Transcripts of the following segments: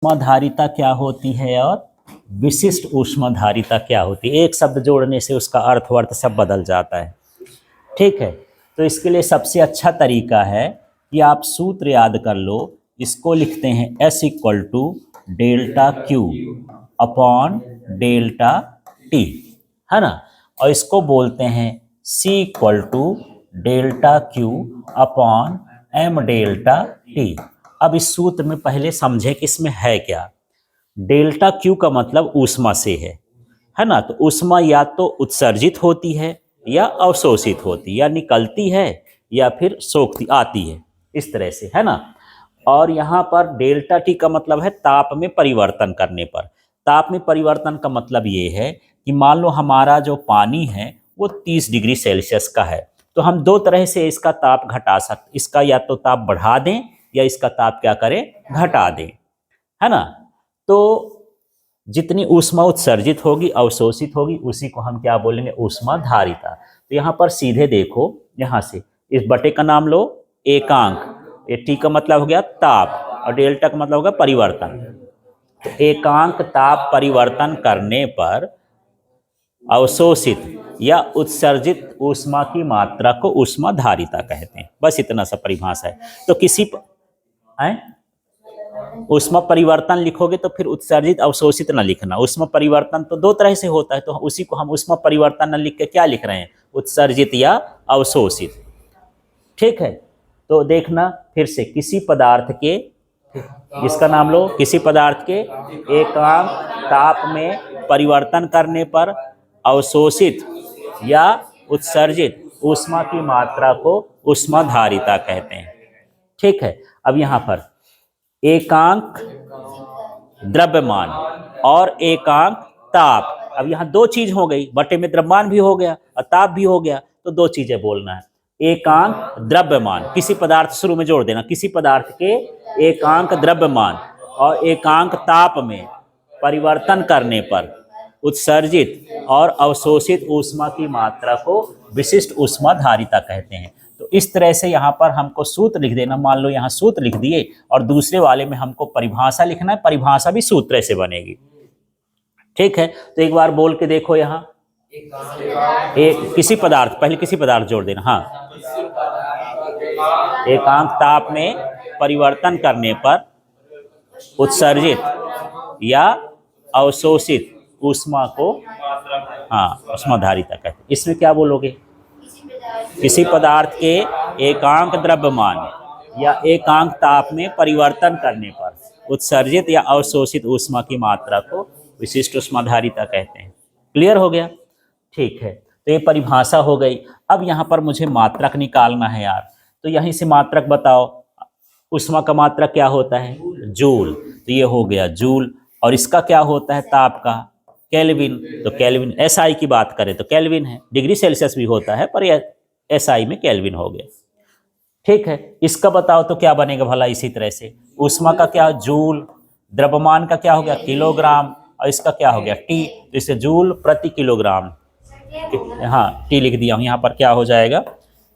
ऊष्माधारिता क्या होती है और विशिष्ट ऊष्माधारिता क्या होती है। एक शब्द जोड़ने से उसका अर्थ वर्थ सब बदल जाता है। ठीक है, तो इसके लिए सबसे अच्छा तरीका है कि आप सूत्र याद कर लो। इसको लिखते हैं S equal to delta Q upon delta T, है ना। और इसको बोलते हैं C equal to delta Q upon M delta T. अब इस सूत्र में पहले समझें कि इसमें है क्या। डेल्टा क्यू का मतलब ऊष्मा से है ना। तो ऊष्मा या तो उत्सर्जित होती है या अवशोषित होती है, या निकलती है या फिर सोखती आती है, इस तरह से, है ना। और यहाँ पर डेल्टा टी का मतलब है ताप में परिवर्तन करने पर। ताप में परिवर्तन का मतलब ये है कि मान लो हमारा जो पानी है वो 30 डिग्री सेल्सियस का है, तो हम दो तरह से इसका ताप घटा सकते। इसका या तो ताप बढ़ा दें या इसका ताप क्या करें, घटा दें, है ना। तो जितनी ऊष्मा उत्सर्जित होगी अवशोषित होगी उसी को हम क्या बोलेंगे, ऊष्माधारिता। तो यहाँ पर सीधे देखो, यहाँ से इस बटे का नाम लो एकांक। ये टी का मतलब हो गया ताप और डेल्टा का मतलब हो गया परिवर्तन। तो एकांक ताप परिवर्तन करने पर अवशोषित या उत्सर्जित ऊष्मा की मात्रा को ऊष्माधारिता कहते हैं। बस इतना सा परिभाषा है। तो किसी ऊष्मा परिवर्तन लिखोगे तो फिर उत्सर्जित अवशोषित न लिखना। ऊष्मा परिवर्तन तो दो तरह से होता है, तो उसी को हम ऊष्मा परिवर्तन न लिख के क्या लिख रहे हैं, उत्सर्जित या अवशोषित। ठीक है, तो देखना फिर से, किसी पदार्थ के, इसका नाम लो, किसी पदार्थ के एकांक ताप में परिवर्तन करने पर अवशोषित या उत्सर्जित ऊष्मा की मात्रा को ऊष्माधारिता कहते हैं। ठीक है, अब यहाँ पर एकांक द्रव्यमान और एकांक ताप। अब यहाँ दो चीज हो गई, बटे में द्रव्यमान भी हो गया और ताप भी हो गया, तो दो चीजें बोलना है। एकांक द्रव्यमान, किसी पदार्थ, शुरू में जोड़ देना, किसी पदार्थ के एकांक द्रव्यमान और एकांक ताप में परिवर्तन करने पर उत्सर्जित और अवशोषित ऊष्मा की मात्रा को विशिष्ट ऊष्माधारिता कहते हैं। तो इस तरह से यहाँ पर हमको सूत्र लिख देना। मान लो यहाँ सूत्र लिख दिए और दूसरे वाले में हमको परिभाषा लिखना है, परिभाषा भी सूत्र से बनेगी। ठीक है, तो एक बार बोल के देखो यहाँ, एक किसी पदार्थ, पहले किसी पदार्थ जोड़ देना। हाँ, एकांक ताप में परिवर्तन करने पर उत्सर्जित या अवशोषित ऊष्मा को, हाँ, ऊष्माधारिता कहते हैं। इसमें क्या बोलोगे, किसी पदार्थ के एकांक द्रव्यमान या एकांक ताप में परिवर्तन करने पर उत्सर्जित या अवशोषित ऊष्मा की मात्रा को विशिष्ट ऊष्माधारिता कहते हैं। क्लियर हो गया। ठीक है, तो ये परिभाषा हो गई। अब यहाँ पर मुझे मात्रक निकालना है यार, तो यहीं से मात्रक बताओ। ऊष्मा का मात्रक क्या होता है, जूल। तो ये हो गया जूल। और इसका क्या होता है, ताप का, केल्विन। तो केल्विन, एसआई की बात करें तो केल्विन है। डिग्री सेल्सियस भी होता है पर एसआई में केल्विन हो गया। ठीक है, इसका बताओ तो क्या बनेगा भला। इसी तरह से ऊष्मा का क्या, जूल, द्रव्यमान का क्या हो गया, किलोग्राम, और इसका क्या हो गया, टी। तो इसे जूल प्रति किलोग्राम, हाँ टी लिख दिया हूँ। यहाँ पर क्या हो जाएगा,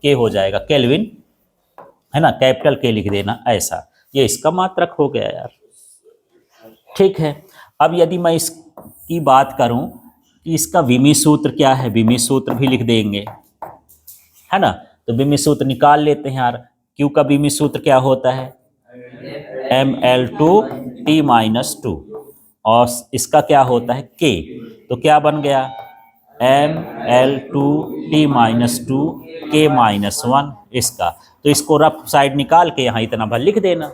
के हो जाएगा, केल्विन, है ना, कैपिटल के लिख देना ऐसा। ये इसका मात्रक हो गया यार। ठीक है, अब यदि मैं इसकी बात करूं कि इसका विमी सूत्र क्या है, विमी सूत्र भी लिख देंगे, है ना। तो विमी सूत्र निकाल लेते हैं यार। क्यू का विमी सूत्र क्या होता है, Ml2T-2, और इसका क्या होता है, K। तो क्या बन गया, Ml2T-2 K-1 इसका। तो इसको रफ साइड निकाल के यहाँ इतना भर लिख देना,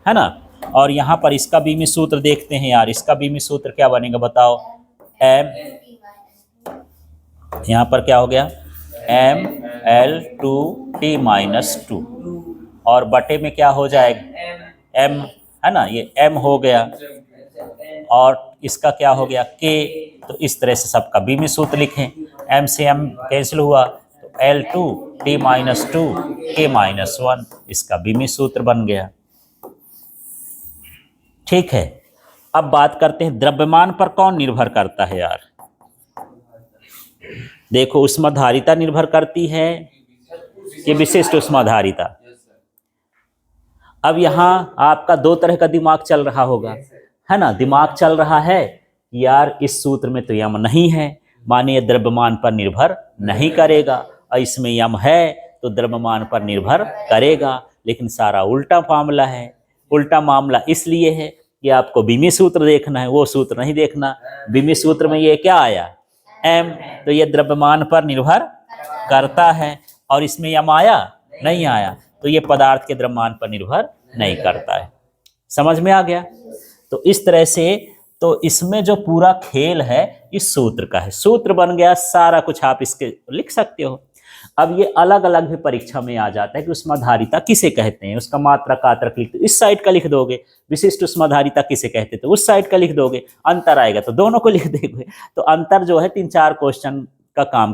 है ना। और यहाँ पर इसका बीमी सूत्र देखते हैं यार। इसका बीमी सूत्र क्या बनेगा बताओ, M, यहाँ पर क्या हो गया, Ml2T-2, और बटे में क्या हो जाएगा, M, है ना, ये M हो गया, और इसका क्या हो गया, K। तो इस तरह से सबका बीमी सूत्र लिखें। M से M कैंसिल हुआ तो L2T-2 K-1, इसका बीमी सूत्र बन गया। ठीक है, अब बात करते हैं द्रव्यमान पर कौन निर्भर करता है यार। देखो, ऊष्माधारिता निर्भर करती है कि विशिष्ट ऊष्माधारिता। अब यहाँ आपका दो तरह का दिमाग चल रहा होगा, है ना। दिमाग चल रहा है कि यार इस सूत्र में तो यम नहीं है, माने ये द्रव्यमान पर निर्भर नहीं करेगा, और इसमें यम है तो द्रव्यमान पर निर्भर करेगा। लेकिन सारा उल्टा मामला है। उल्टा मामला इसलिए है कि आपको बीमी सूत्र देखना है, वो सूत्र नहीं देखना। बीमी सूत्र में ये क्या आया, एम, तो ये द्रव्यमान पर निर्भर करता है, और इसमें यम आया नहीं आया, तो ये पदार्थ के द्रव्यमान पर निर्भर नहीं करता है। समझ में आ गया। तो इस तरह से तो इसमें जो पूरा खेल है इस सूत्र का है। सूत्र बन गया, सारा कुछ आप इसके लिख सकते हो। अब ये अलग अलग भी परीक्षा में आ जाता है कि उष्माधारिता किसे कहते हैं, उसका मात्रक आत्रक लिख दो, इस साइड का लिख दोगे। विशिष्ट उष्माधारिता किसे कहते हैं तो उस साइड का लिख दोगे। अंतर आएगा तो दोनों को लिख दोगे। तो अंतर जो है 3-4 क्वेश्चन का काम